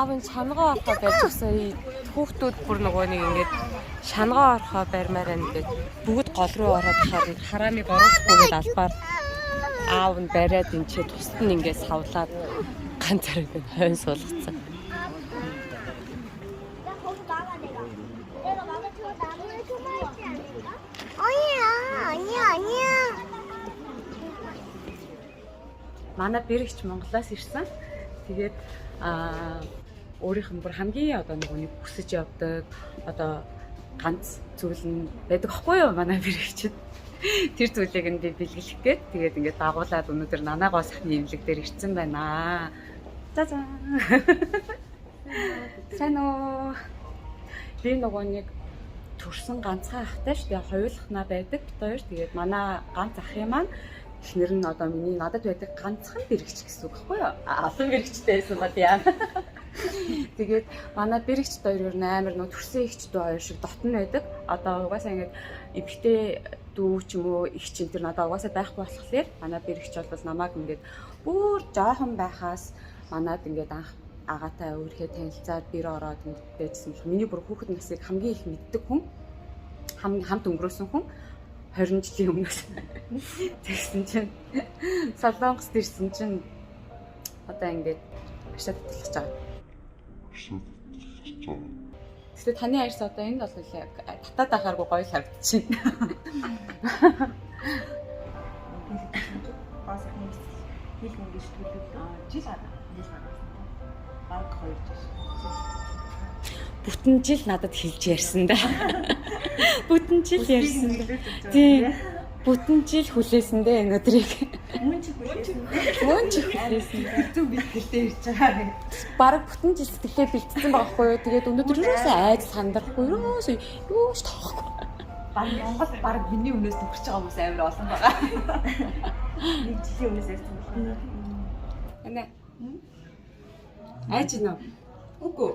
аав нь шангаа орохоо байж гисэн хүүхдүүд бүр нөгөө нэг ингээд шангаа орохоо барьмаар ингээд бүгд гол руу ороод хараамыг оруулахгүйгээд албаар аав нь бариад энэ тусад нь ингээд савлаад ганц хараг хойно суулгацсан. Манай бэрэгч Монголоос ирсэн. Тэгээд өөрийнх нь бүр хамгийн одоо нэг хүсэж явдаг одоо ганц зүйл нь байдаг аахгүй юу манай бэрэгчд. Тэр зүйлийг нь бэлгэлэх гээд тэгээд ингээд дагуулад өнөөдөр Нанагоо сахны имлэг дээр ирсэн байна. Заа. Сайн уу. Би нөгөө нэг төрсөн ганцхан ахтай шүү дээ. Хоёулахнаа байдаг бит хоёр. Тэгээд манай ганц ахын маань эхнэр нь одоо миний надад байдаг ганцхан бэрэгч гэсэн үг байхгүй юу? Олон бэрэгчтэй байсан ба яа. Тэгээд манай бэрэгч хоёр ер нь амар нөө төрсөн ихчдээ хоёр шиг дотн байдаг. Одоо угаасаа ингээд эвхтэй дүү ч юм уу их чинь тэр надад угаасаа байхгүй болохоор манай бэрэгч бол намайг ингээд бүр жоохон байхаас манад ингээд анх агаатай өөрхөө танилцаад бэр ороод байжсэн л миний бүр хүүхэд насыг хамгийн их мэддэг хүн хамт өнгөрөөсөн хүн 20 жилийн өмнөөс тэгсэн чинь Солонгост ирсэн чинь одоо ингээд ашаад талхаж байгаа. Тэгвэл таны арьс одоо энд бол татаад ахааргүй гоё харагдчихэв. Бас хэл мөнгөж төлөвлөө жил гарсан. Баг 2 жил. Бүтэн жил надад хэлж ярьсан да. Бүтэн жил ярьсан да. Тий. Бүтэн жил хүлээсэн дээ өнөөдрийг. Мөн ч хүлээсэн. Зүг бэлтгэлтэй ирж байгаа. Бараг бүтэн жил сэтгэлээ бэлтцсэн байгаа хгүй юу. Тэгээд өнөөдөр юусаа айж сандрахгүй юусаа юус тоохгүй. Монгол бараг миний өмнөөс төгсөж байгаа хүмүүс амар олон байгаа. Нэг жилийн өмнөөс ярьсан байна. Анаа. Айж нөө. Үгүй.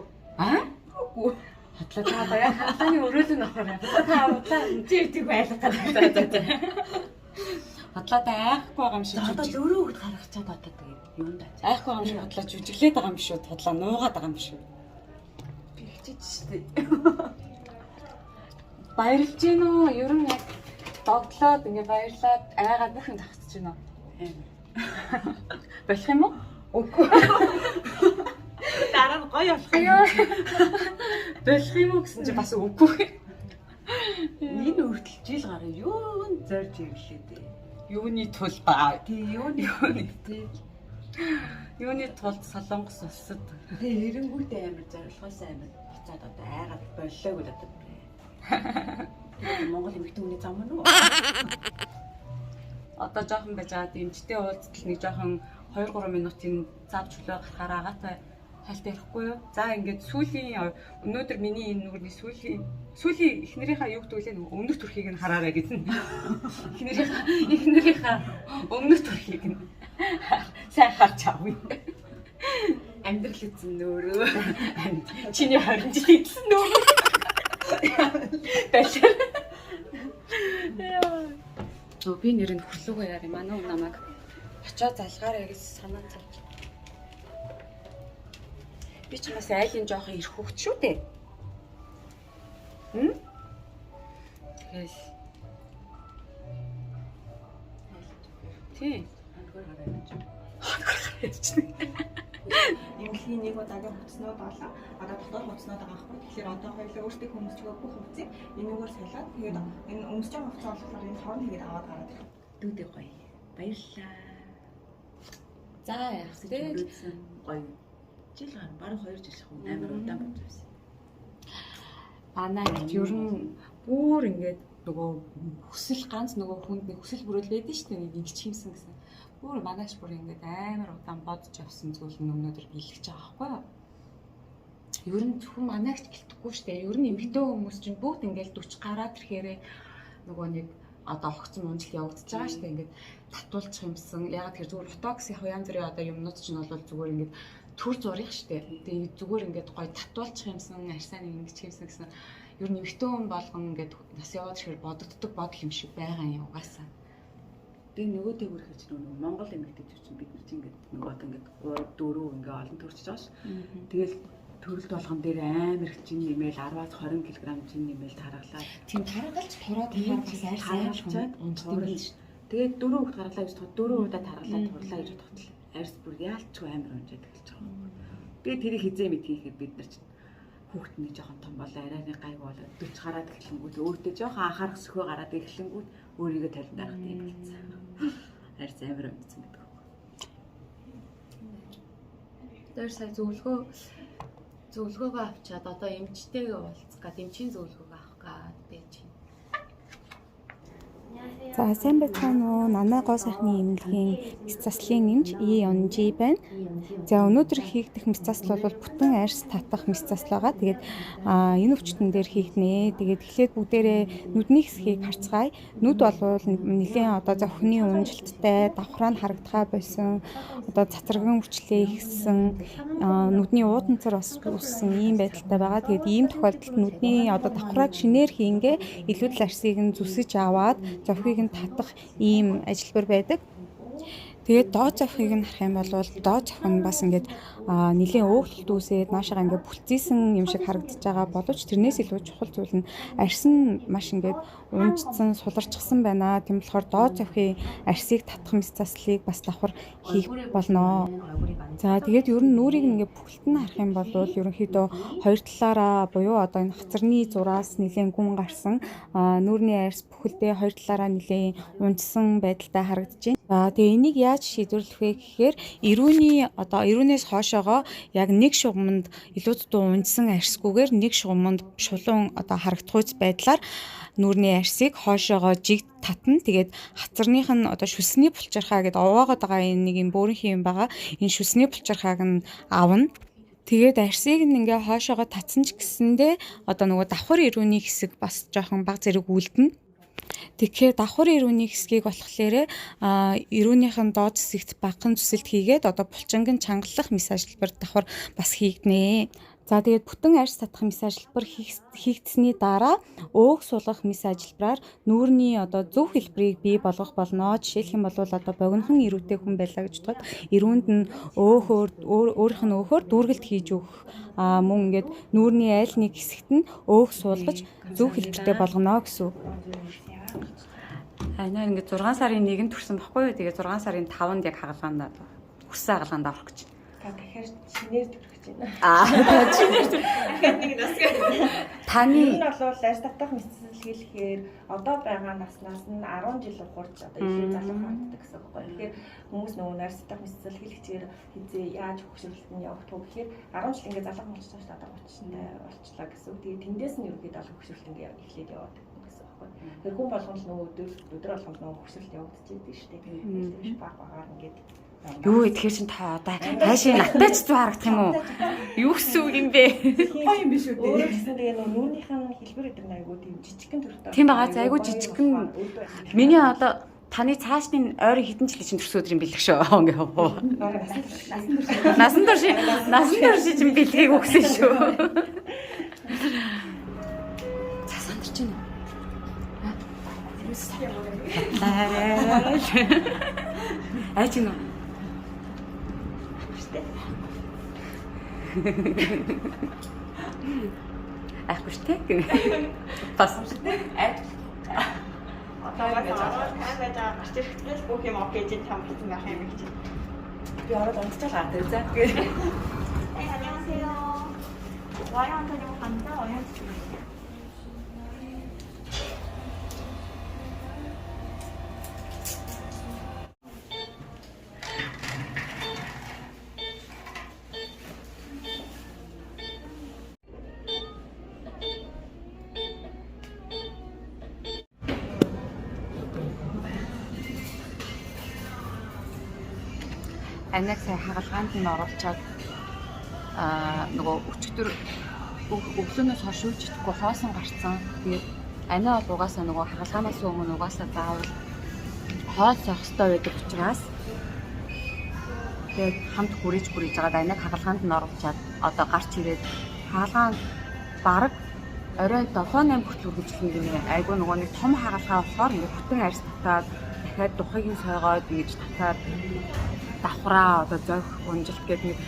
Үгүй. Хатлаа та яа хатлааны өрөөлөн авахаар. Хатлаа тийм байлгаад. Хатлаа та айхгүй байгаа юм шиг. Одоо л өөрөө хөлт гаргачаад одоо тэгээд юунд аа. Айхгүй байгаа юм шиг хатлаа жүжиглээд байгаа юм шүү. Хатлаа нуугаад байгаа юм шүү. Би хичээж штэ. Баярлж гин үү? Ер нь яг догтлоод ингээ баярлаад айгаад бүх юм тагцж гин үү? Болох юм уу? Үгүй. Дараа нь гоё болох юм. Болох юм уу гэсэн чи бас үгүй. Энэ үргэлж жил гараа юунд зорж ирлээ дээ. Юуны тул баа. Тий, юуны тий. Юуны тулд Солонгос улсад. Тий, эренгүүтээ амар зорилгоос амар буцаад одоо айгаад боллоо гэж одоо. Монгол эмэгтэй хүний зам нь үү? Одоо жоохон байж байгаа дэмжтэй уулзтал нэг жоохон 2-3 минутын завж хөлөө гарахаар агаатай хальтаа ярихгүй юу? За ингээд сүүлийн өнөөдөр миний энэ нүрний сүүлийн эхнэрийнхээ юу гэдэг вэ? Өмнөх төрхийг нь хараарай гэсэн. Эхнэрийнхээ өмнөх төрхийг нь сайн харж авъя. Амьдрал эзэн нөөрөө. Чиний 20 жил эзэн нөөрөө. Бэлээ. Би нэр нь хөрлөөгөө яа юм манай намайг очоо залгаарай гэж санаа зовж. Би ч бас айлын жоохон ирэх хөвгт шүү дээ. Тэгэл. Тий. Имлэгийн нэг удаагийн хувцснууд болоо. Одоо дотор хувцснууд байгаа байхгүй. Тэгэхээр одоо хоёулаа өөртөө хүмүүсчгүй бүх хувцсыг энэгээр салаад тэгээд энэ өмсөж байгаа хувцас болохоор энэ хорн хийгээд аваад гараад ирэх. Дүүдээ гоё. Баярлалаа. За яах вэ? Гоё. Жил гар баруун 2 жил хөө амар удаан болсон. Манай ер нь бүр ингээд нөгөө хүсэл ганц нөгөө хүнд нэг хүсэл бүрэл байдаг шүү дээ. Нэг чимсэн гэсэн. Бүр манайш бүр ингээд амар удаан бодож явсан зүйл нь өнөөдөр биелгэж байгаа байхгүй юу? Ер нь зөвхөн манайч гэлтэхгүй шүү дээ. Ер нь эмэгтэй хүмүүс чинь бүгд ингээд 40 гараад ирэхээрээ нөгөө нэг одоо огцон унжил явагдаж байгаа шүү дээ. Ингээд татуулчих юмсан. Ягаад тэгэхээр зүгээр ботокс яг янз бүрийн одоо юмнууд чинь бол зүгээр ингээд төр зурих штэ. Тэгээ зүгээр ингээд гоё татуулчих юмсан, арьсаа нэг ингэж хийсэн гэсэн. Ер нь эмэгтэй хүн болгон ингээд нас яваад ирэхээр бодогддог бодол юм шиг байгаа юм угаасаа. Тэгээ нөгөө дээгүүр хийж нөгөө Монгол эмэгтэйчүүд чинь бид нар чинь ингээд нөгөө одоо ингээд 3 4 ингээд олон төрчж байгаа ш. Тэгэл төрөлд болгон дээр амар их жин нэмэл 10-аас 20 кг жин нэмэл таргалаад тийм таргалж тураад хараад бас арьсаад унцдаг юм ш. Тэгээд 4 хүүхд гаргалаа гэж тохиол 4 удаа таргалаад турлаа гэж тогтлоо. Арьс бүр яалчгүй амар унжаад эхэлж байгаа. Тэгээд тэрийг хизээ мэд хийхэд бид нар чинь хүүхд нэг жоохон том болоо арайны гайг болоод 40 гараад эхлэнгүүт өөртөө жоохон анхаарах сөхөө гараад эхлэнгүүт өөрийгөө талд байхад юм болсон. Арьс амар унцсан гэдэг. Тэр сая зөвлөгөөгөө авчаад одоо эмчтэйгээ уулзах гад эмчийн зөвлөгөөг авах гад байж байна. За сайн байцгаана уу. Нана гоо сайхны эмнэлгийн мэс заслын эмч ENG байна. За өнөөдөр хийгдэх мэс засал бол бүтэн арьс татах мэс засал байгаа. Тэгээд энэ өвчтөн дээр хийгднэ. Тэгээд эхлээд бүгдээрээ нүдний хэсгийг харцгаая. Нүд бол нэлийн одоо зохины унжилттай, давхраа нь харагдахаа байсан, одоо цацраган хүчлээ ихсэн, нүдний ууданцар бас үүссэн ийм байдалтай байгаа. Тэгээд ийм тохиолдолд нүдний одоо давхрааг шинээр хийнгээ илүүдл арьсыг нь зүсэж аваад зохийг нь татах ийм ажилбар байдаг. Тэгээд доод зохийг нь харах юм бол доод зох нь бас ингээд нэлийн өөгөлт үүсээд наашаага ингээд бүлцээсэн юм шиг харагдаж байгаа боловч тэрнээс илүү чухал зүйл нь арьс нь маш ингээд унжсан, суларчсан байна. Тийм болохоор доод зохийн арьсыг татах мэс заслыг бас давхар хийх болно. За тэгээд ер нь нүрийг ингээд бүхэлд нь харах юм бол ерөнхийдөө хоёр талаараа буюу одоо энэ хацарны зураас нэлийн гүн гарсан нүрийн арьс бүхэлдээ хоёр талаараа нэлийн унжсан байдалтай харагдаж байна. За тэгээ энийг яаж шийдвэрлэх вэ гэхээр эрүүнээс хоошоогоо яг нэг шугамд илүү дутуу унжсан арьсгүйгээр нэг шугамд шулуун одоо харагдахуйц байдлаар нүрийн арьсыг хоошоогоо жиг татна. Тэгээд хацарных нь одоо шүсний булчирхаа гэдэг овоогоод байгаа энэ нэг юм бөөрийнхий юм байгаа. Энэ шүсний булчирхааг нь авна. Тэгээд арьсыг ингээ хоошоогоо татсан ч гэсэндээ одоо нөгөө давхар эрүүний хэсэг бас жоохон баг зэрэг үлдэнэ. Тэгэхээр давхар эрүүний хэсгийг болохоор эрүүнийхэн доод хэсэгт багахан зүсэлт хийгээд одоо булчингийн чангалах мэс ажиллбар давхар бас хийгднэ. За тэгээд бүтэн арьс татах мэс ажиллбар хийгдсэний дараа өөх суулгах мэс ажиллабараар нүүрний одоо зөв хэлбэрийг бий болгох болно. Жишээлх юм бол одоо богинохон эрүүтэй хүн байлаа гэж бодоход эрүүнд нь өөрийнх нь өөхөөр дүүргэлт хийж өгөх мөн ингээд нүүрний айл нэг хэсэгт нь өөх суулгаж зөв хэлбэртэй болгоно гэсэн. Наа ингээд 6 сарын 1-нд төрсөн баггүй юу? Тэгээ 6 сарын 5-нд яг хагалгаанд хүрсэн хагалгаанд орох гэж. Тэгэхээр шинээр төрөх гэж байна. Шинээр нэг нас. Таны энэ бол арьс татах мэс засал хийлэхээр одоо байгаа наснаас нь 10 жил ухаарч одоо илүү залуу ханддаг гэсэн үг байна. Тэгэхээр хүмүүс нөгөө арьс татах мэс засал хийлгэхээр хизээ яаж хөгжүүлэлт нь явах вэ гэхээр 10 жил ингээд залуу болж байгаа шүү дээ. Одоо 30-тай болчлаа гэсэн үг. Тэгээ тэндээс нь ерөөдөө хөгжүүлэлт ингээд эхлээд яваад. Тэр хүн болгоно нөгөө өдөр болгоно нөгөө хөвсөлт явагдчихэдэг шүү дээ. Тэгээд биш багаар ингээд юу итгэхэр чин та одоо хайшаа наттай ч зүү харагдах юм уу? Юу гэсэн үг юм бэ? Гоё юм биш үү? Өөрөө гэсэн тэгээ нөгөө нүүрнийх нь хэлбэр гэдэг нь айгуу тийм жижигхэн төрхтэй. Тийм байгаа. За айгуу жижигхэн. Миний одоо таны цаашны ойрын хитэн жилийн чинь төрсөн өдрийн бэлэг шүү. Ингээ хоо. Насан турш чинь бэлгийг өгсөн шүү. Цаасан дээр чинь Айч нөө. Ахгүй штэ. Бас штэ. Одоо ингэж гарч ирэхдээ бүх юм окей гэж там хийсэн байх юм гэж. Би ороод онцлаа гад за. 안녕하세요. 와이한 타령 간다. 와이한 Анаг сая хагалгаанд нь оруулчаад нөгөө өчтөр өглөөнөөс хойш шүүж идэхгүй хоосон гарцсан. Тэгээд анаа бол угаасаа нөгөө хагалгаанаас өмнө угаасаа заавал хоол сох хэрэгтэй байдаг учраас тэгээд хамт хүрээж байгаад анаг хагалгаанд нь оруулчаад одоо гарч ирээд хаалгаан бараг орой 7-8 хүртэл үргэлжлэн гинэ. Айгу нөгөө нэг том хагалгаа болохоор ингээд бүтэн арьс татаад дахиад дахиад духыг нь сойгоод ингэж татаад давхраа одоо зовх унжилт гэдэг нэг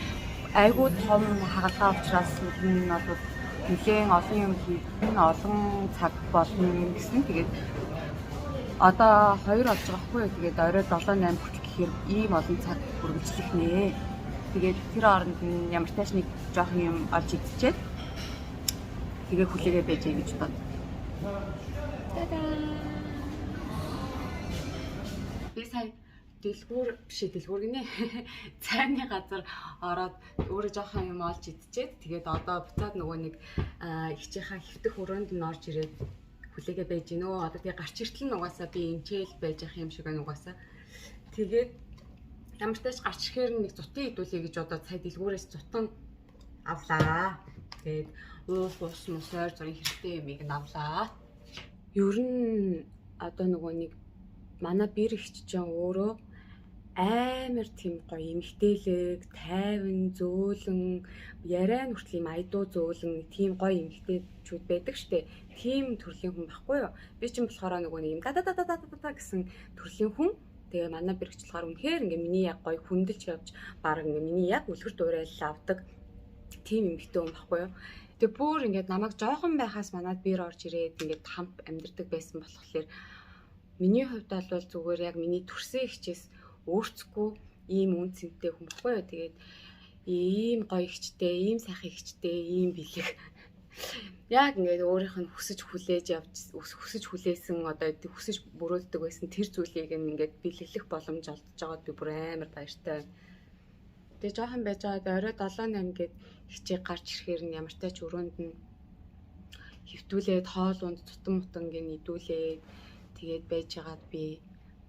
айгүй том хагалгаа учраас энэ нь бол нэлээд олон юм хийх нь олон цаг болно гэсэн. Тэгээд одоо 2 болж байгаа хгүй. Тэгээд орой 7-8 хүртэл гэхээр ийм олон цаг үргэлжлэх нэ. Тэгээд тэр хооронд нь ямар тааш нэг жоох юм олж идчихэд тэгээ хүлээгээ байж гэж бод. Би сая дэлгүүр гинэ. Цайны газар ороод өөрөө жоохон юм олж идчихэд тэгээд одоо буцаад нөгөө нэг ихчийнхаа хэвтэх өрөөнд нь орж ирээд хүлээгээ байж гинөө. Одоо тэгээ гарч иртэл нь угаасаа би эмчээл байж ах юм шиг байна угаасаа. Тэгээд ямар ч тааш гарч ирэхээр нэг зутын идүүлээ гэж одоо цай дэлгүүрээс зутан авлаа. Тэгээд уус мосоор зургийн хэрэгтэй юмыг авлаа. Ер нь одоо нөгөө нэг манай бэр ихчжэн өөрөө амар тийм гоё эмгтээлэг, тайван, зөөлөн, яриа нь хүртэл юм айдуу зөөлөн тийм гоё эмгтээчүүд байдаг штэ. Тийм төрлийн хүн байхгүй юу? Би ч юм болохоор нөгөө нэг юм да гэсэн төрлийн хүн. Тэгээ манай бэр ихч болохоор үнэхээр ингээ миний яг гоё хүндэлж явж баг ингээ миний яг үлгэр дуурайлал авдаг тийм эмгтээ хүн байхгүй юу? Тэгээ бүр ингээд намайг жоохон байхаас манад бэр орж ирээд ингээд хамт амьдардаг байсан болохоор миний хувьд бол зүгээр яг миний төрсөн ихчээс өөрцөхгүй ийм үн цэнтэй хүн баггүй юу. Тэгээд ийм гоё ихчтэй, ийм сайхан ихчтэй, ийм бэлэг. Яг ингээд өөрийнх нь хүсэж хүлээсэн одоо хүсэж бүрөөддөг байсан тэр зүйлийг ингээд бэлэглэх боломж олдож байгаад би бүр амар баяртай. Тэгээ жоохон байж байгаа орой 7-8 гээд хичээг гарч ирэхээр нь ямар тач өрөөнд нь хөвтүүлээд хоол унд тутам мутан гин идүүлээд тэгээд байж байгаад би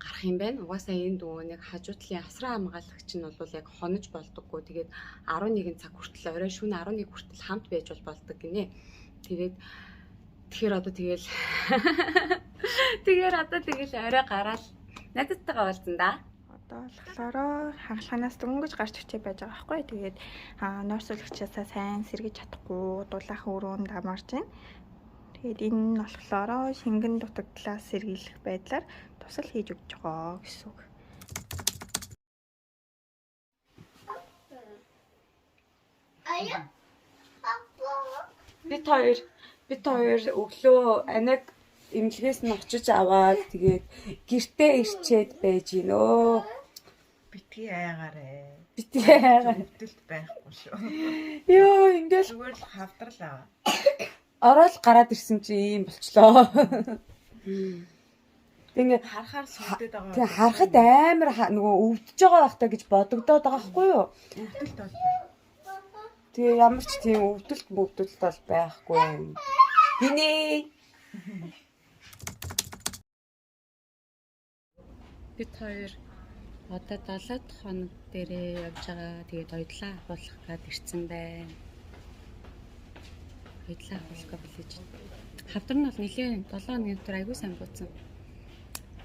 гарах юм байна. Угаасаа энэ дүү нэг хажуутлын асран хамгаалагч нь бол яг хонож болдоггүй. Тэгээд 11 цаг хүртэл орой шөнө 11 хүртэл хамт байж болдог гинэ. Тэгэхээр одоо тэгэл орой гараал найзтайгаа уулзсан да. Одоо болохоор хагалгаанаас дөнгөж гарч ирчээ байж байгаа байхгүй. Тэгээд нойрсуулагчаасаа сайн сэргэж чадахгүй дулаахан өрөөнд амарч байна. Тэгээд энэ нь болохоор шингэн дутагдлаас сэргийлэх байдлаар тусал хийж өгч байгаа гэсэн үг. Бид хоёр өглөө аниг эмнэлгээс нь очиж аваад тэгээд гэртээ ирчээд байж гинөө. Битгий айгаарэ. Өвдөлт байхгүй шүү. Йоо, ингээл зүгээр л хавдралаа. Ороод гараад ирсэн чи ийм болчлоо. Тэгээд харахаар сүлдээд байгаа. Тэгээд харахад амар нөгөө өвдөж байгаа байхтаа гэж бодогдоод байгаа байхгүй юу? Өвдөлт бол. Тэгээ ямар ч тийм өвдөлт бол байхгүй юм. Гинэ. Бид хоёр одоо 7 дахь хоног дээрээ явж байгаа. Тэгээд ойдлаа ахуулах гээд ирсэн байна. Ойдлаа ахуулах гэж. Хавдар нь бол нэлээд 7 хоногийн дотор аягүй сайн бууцсан.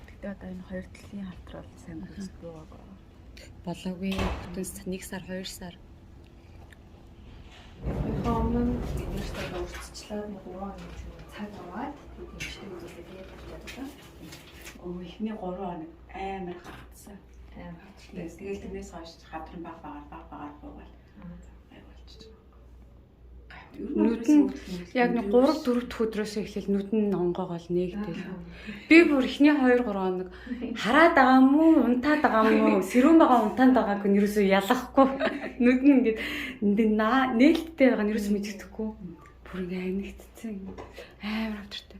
Гэтэ одоо энэ хоёр талын хавдар бол сайн бууцдгүй байгаа. Болоогүй. Бүтэн 1 сар 2 сар. Өмнө биднэртэй урьдчилаад 3 хоногийн цаг аваад тиймчтэй үзүүлээд явж байгаа. Эхний 3 хоног амар хатсан. Тэгэл тэрнээс хойш хавдрын багаар буугаад ай болчихж байгаа. Нүд нь яг нэг 3-4 дахь өдрөөс эхлээл нүд нь онгоогоол нэгдэл. Би бүр эхний 2-3 хоног хараад байгаа юм уу, унтаад байгаа юм уу, сэрүүн байгаа унтаанд байгааг нь ерөөсөө ялахгүй. Нүд нь ингээд нээлттэй байгаа нь ерөөсөө мэддэхгүй. Бүр ингээд амигдсан амар хавдртай.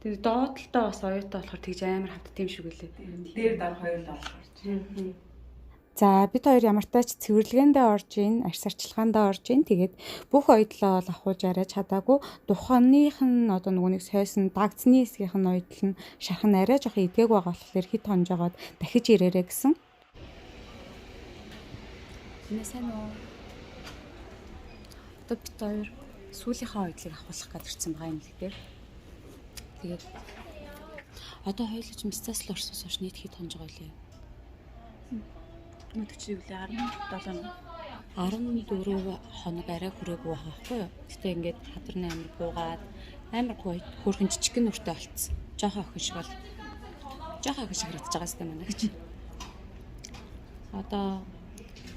Тэгээд доотлолтой бас оюутай болохоор тэгж амар хавдт юм шиг үлээ. Дээр дараа хоёр л болохоор. За бид хоёр ямар тач цэвэрлэгээндээ орж ийн, арьс арчилгаандаа орж ийн. Тэгээд бүх оёдлоо бол ахуулж арай чадаагүй. Духаных нь одоо нөгөө нэг сойсон дагдсны хэсгийнх нь оёдл нь шархан арай жоох идээг байгаа болохоор хит хонжоод дахиж ирээрэй гэсэн. Энэ сайн уу? Одоо бид хоёр сүүлийнхаа оёдлыг ахуулах гэж ирсэн байгаа юм л дээр. Тэгээд одоо хоёулаа ч мисцаас л орсоос хойш нийт хит хонж байгаа лээ. Нүд чи үлээ 14 хоног арай хүрээгүй байгаа байхгүй юу? Гэтэ ингээд хавдрын амир буугаад амар гоё хөрхөн жижиг нүртэй болцсон. Жохоо охин шиг бол. Жохоо гэж харагдаж байгаа сте манай гэж. Одоо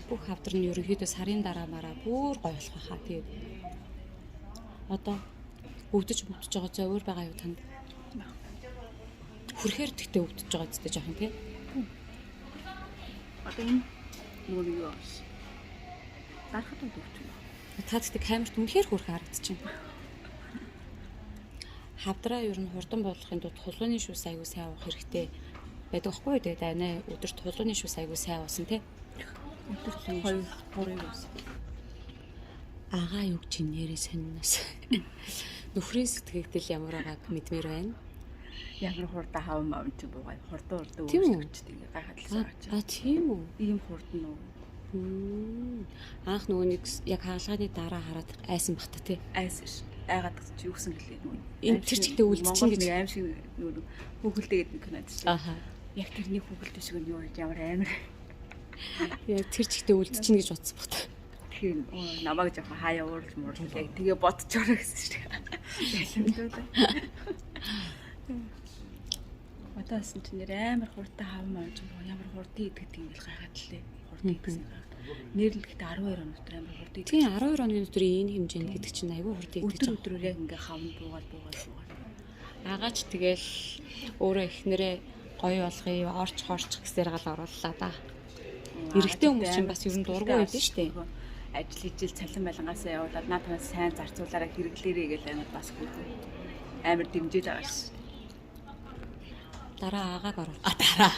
бүх хавдар нь ерөнхийдөө сарын дараа мараа бүр гоё болох байхаа. Тэгээд одоо өвдөж байгаа зөөр байгаа юу танд? Хүрхээр тэгтээ өвдөж байгаа зү жоохон тий. Одоо энэ нөгөө юу аа. Дарахад өвдөж байна. Та тэгтээ камерт үнэхээр хүрх харагдчихэв. Хавдраа ер нь хурдан буулгахын тулд хулууны шүүс аягүй сайн уух хэрэгтэй байдаг байхгүй юу? Тэгээд анаа өдөрт хулууны шүүс аягүй сайн уусан тий. Өдөрт 2-3 уусан. Агаа юу гэж нэрээ сонноос. Нөхрийн сэтгэгдэл ямар байгааг мэдмээр байна. Ямар хурдан хав мав ч буугаад хурдан өөрчлөгчдөг ингэ гайхадлаа гэж. Тийм үү? Ийм хурдан уу? Анх нөгөө нэг яг хаалганы дараа хараад айсан бахта тий. Айс ш. Айгаад чи юу гэсэн гэлээ нөгөө. Энэ тэр чигтээ үлдчихин гэж аим шиг нөгөө хүүхэлдээгээд нэг кинод чинь. Аха. Яг тэрний хүүхэлдээ шиг нь юу ямар амар. Яг тэр чигтээ үлдчихин гэж бодсон бахта. Тэгэхээр намайг жоохон хаяа уурж муурлаа. Яг тэгээ бодчихороо гэсэн шүү дээ. Ялангуяа. Одоосэн чинь нэр амар хурдан хав мавж ямар хурдан идэх ингээл гайхадлаа. Хурдан идсэн. Нэрлэхдээ 12 он дотор амар хурдан идэх. Тийм 12 оны дотор энэ хэмжээнд гэдэг чинь айгүй хурдан идэх. Өдөр яг ингээ хавн буугаад. Агаач тэгэл өөрөө ихнэрээ гоё болгоё, орч гэсээр гал орууллаа да. Эрэгтэй хүмүүс чинь бас ер нь дургүй байдаг шүү дээ. Ажил хичээл цалин байлгаасаа явуулаад наадхаас сайн зарцуулаараа хэрэглээрэй гэж амар бас хөөдөө. Амар дэмжиж байгаа ш. Дараа агааг оруулаа. Дараа.